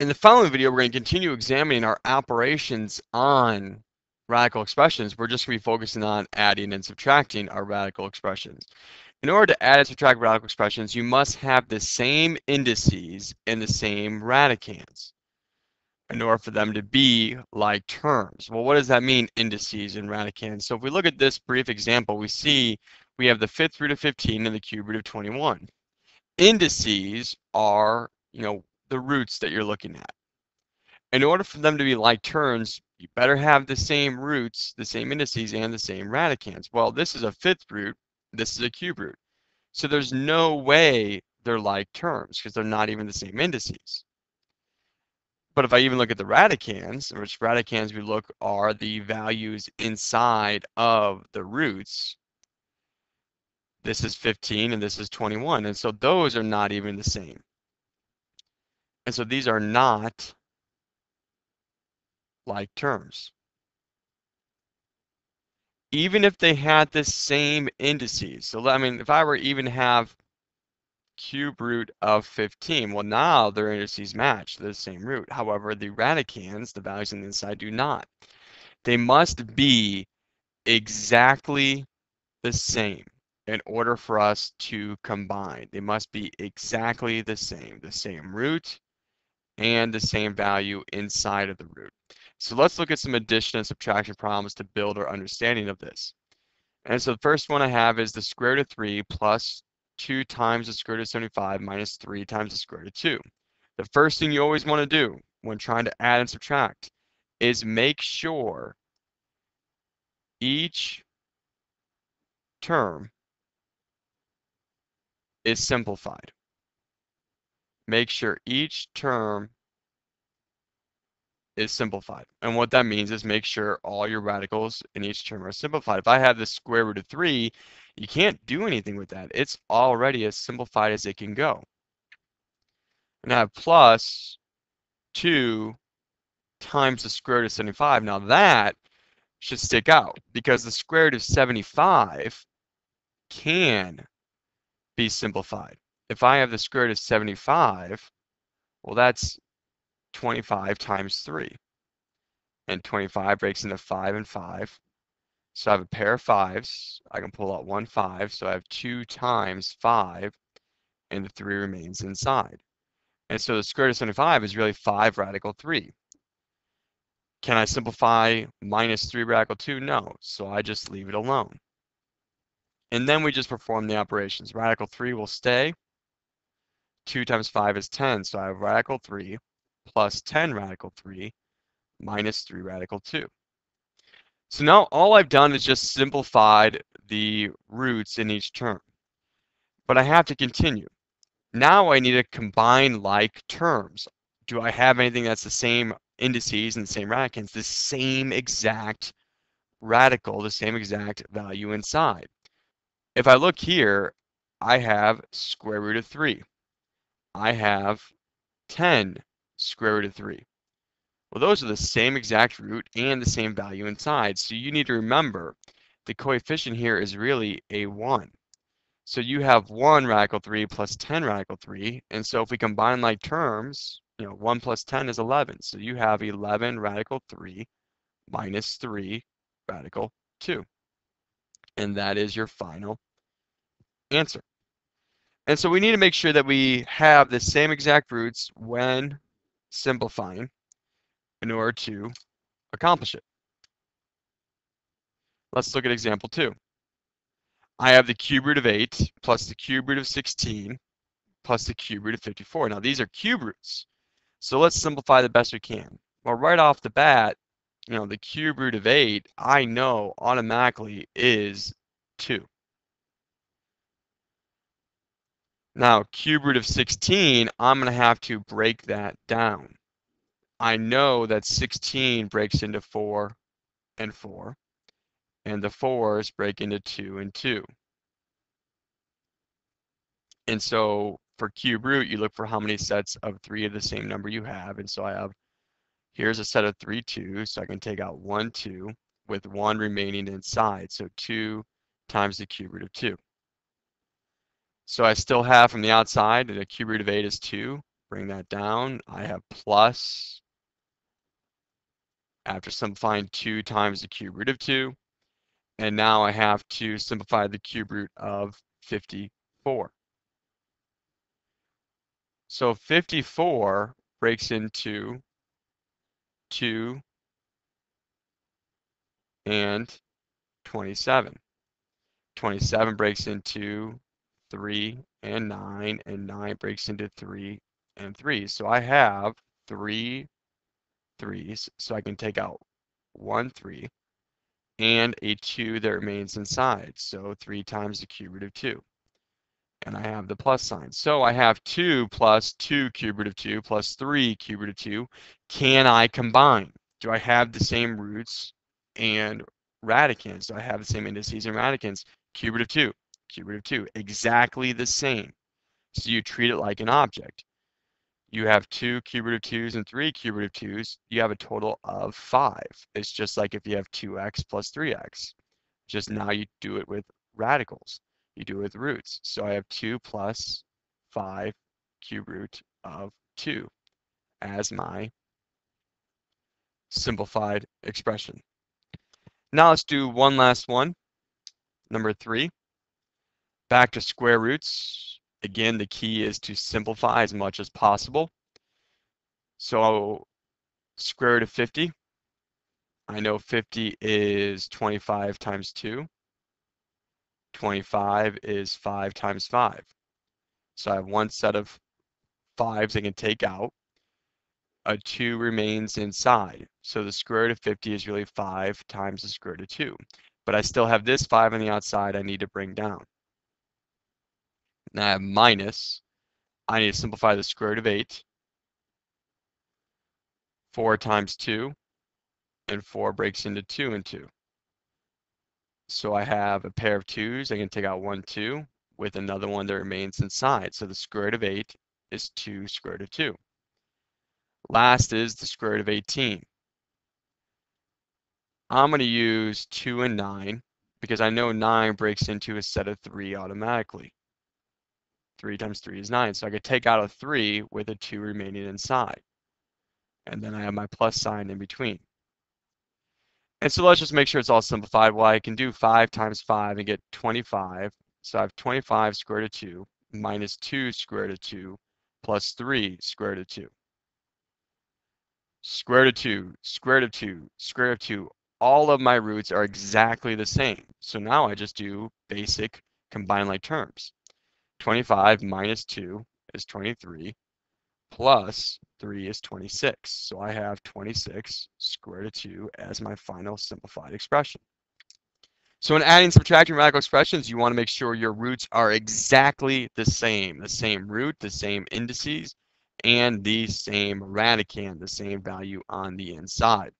In the following video, we're going to continue examining our operations on radical expressions. We're just going to be focusing on adding and subtracting our radical expressions. In order to add and subtract radical expressions, you must have the same indices and the same radicands in order for them to be like terms. Well, what does that mean, indices and radicands? So if we look at this brief example, we see we have the fifth root of 15 and the cube root of 21. Indices are, the roots that you're looking at. In order for them to be like terms, you better have the same roots, the same indices, and the same radicands. Well, this is a fifth root, this is a cube root. So there's no way they're like terms because they're not even the same indices. But if I even look at the radicands, which radicands we look are the values inside of the roots, this is 15 and this is 21. And so those are not even the same. And so these are not like terms. Even if they had the same indices. So, I mean, if I were to even have cube root of 15, well, now their indices match. They're the same root. However, the radicands, the values on the inside, do not. They must be exactly the same in order for us to combine. They must be exactly the same root and the same value inside of the root. So let's look at some addition and subtraction problems to build our understanding of this. And so the first one I have is the square root of 3 plus 2 times the square root of 75 minus 3 times the square root of 2. The first thing you always want to do when trying to add and subtract is make sure each term is simplified. Make sure each term is simplified. And what that means is make sure all your radicals in each term are simplified. If I have the square root of 3, you can't do anything with that. It's already as simplified as it can go. And I have plus 2 times the square root of 75. Now that should stick out because the square root of 75 can be simplified. If I have the square root of 75, well, that's 25 times 3. And 25 breaks into 5 and 5. So I have a pair of 5s. I can pull out 1 5. So I have 2 times 5, and the 3 remains inside. And so the square root of 75 is really 5 radical 3. Can I simplify minus 3 radical 2? No. So I just leave it alone. And then we just perform the operations. Radical 3 will stay. 2 times 5 is 10. So I have radical 3 plus 10 radical 3 minus 3 radical 2. So now all I've done is just simplified the roots in each term. But I have to continue. Now I need to combine like terms. Do I have anything that's the same indices and the same radicands? The same exact radical, the same exact value inside. If I look here, I have square root of 3. I have 10 square root of 3. Well, those are the same exact root and the same value inside. So you need to remember the coefficient here is really a 1. So you have 1 radical 3 plus 10 radical 3. And so if we combine like terms, 1 plus 10 is 11. So you have 11 radical 3 minus 3 radical 2. And that is your final answer. And so we need to make sure that we have the same exact roots when simplifying in order to accomplish it. Let's look at example 2. I have the cube root of 8 plus the cube root of 16 plus the cube root of 54. Now these are cube roots. So let's simplify the best we can. Well, right off the bat, the cube root of 8, I know automatically is 2. Now, cube root of 16, I'm going to have to break that down. I know that 16 breaks into 4 and 4, and the 4s break into 2 and 2. And so for cube root, you look for how many sets of 3 of the same number you have. And so I have, here's a set of 3 2s, so I can take out 1 2 with 1 remaining inside. So 2 times the cube root of 2. So I still have from the outside, the cube root of 8 is 2. Bring that down. I have plus, after simplifying, 2 times the cube root of 2. And now I have to simplify the cube root of 54. So 54 breaks into 2 and 27. 27 breaks into 3 and 9, and 9 breaks into 3 and 3. So I have 3 3s, so I can take out 1 3 and a 2 that remains inside. So 3 times the cube root of 2. And I have the plus sign. So I have 2 plus 2 cube root of 2 plus 3 cube root of 2. Can I combine? Do I have the same roots and radicands? Do I have the same indices and radicands? Cube root of 2, cube root of 2, exactly the same. So you treat it like an object. You have 2 cube root of 2's and 3 cube root of 2's. You have a total of 5. It's just like if you have 2x plus 3x. Just now you do it with radicals. You do it with roots. So I have 2 plus 5 cube root of 2 as my simplified expression. Now let's do one last one. Number 3. Back to square roots. Again, the key is to simplify as much as possible. So square root of 50. I know 50 is 25 times 2. 25 is 5 times 5. So I have one set of 5s I can take out. A 2 remains inside. So the square root of 50 is really 5 times the square root of 2. But I still have this 5 on the outside I need to bring down. Now I have minus. I need to simplify the square root of 8. 4 times 2. And 4 breaks into 2 and 2. So I have a pair of 2's. I can take out 1, 2 with another one that remains inside. So the square root of 8 is 2 square root of 2. Last is the square root of 18. I'm going to use 2 and 9 because I know 9 breaks into a set of 3 automatically. 3 times 3 is 9. So I could take out a 3 with a 2 remaining inside. And then I have my plus sign in between. And so let's just make sure it's all simplified. Well, I can do 5 times 5 and get 25. So I have 25 square root of 2 minus 2 square root of 2 plus 3 square root of 2. Square root of 2, square root of 2, square root of 2. All of my roots are exactly the same. So now I just do basic combine like terms. 25 minus 2 is 23 plus 3 is 26. So I have 26 square root of 2 as my final simplified expression. So in adding, subtracting radical expressions, you want to make sure your roots are exactly the same root, the same indices, and the same radicand, the same value on the inside.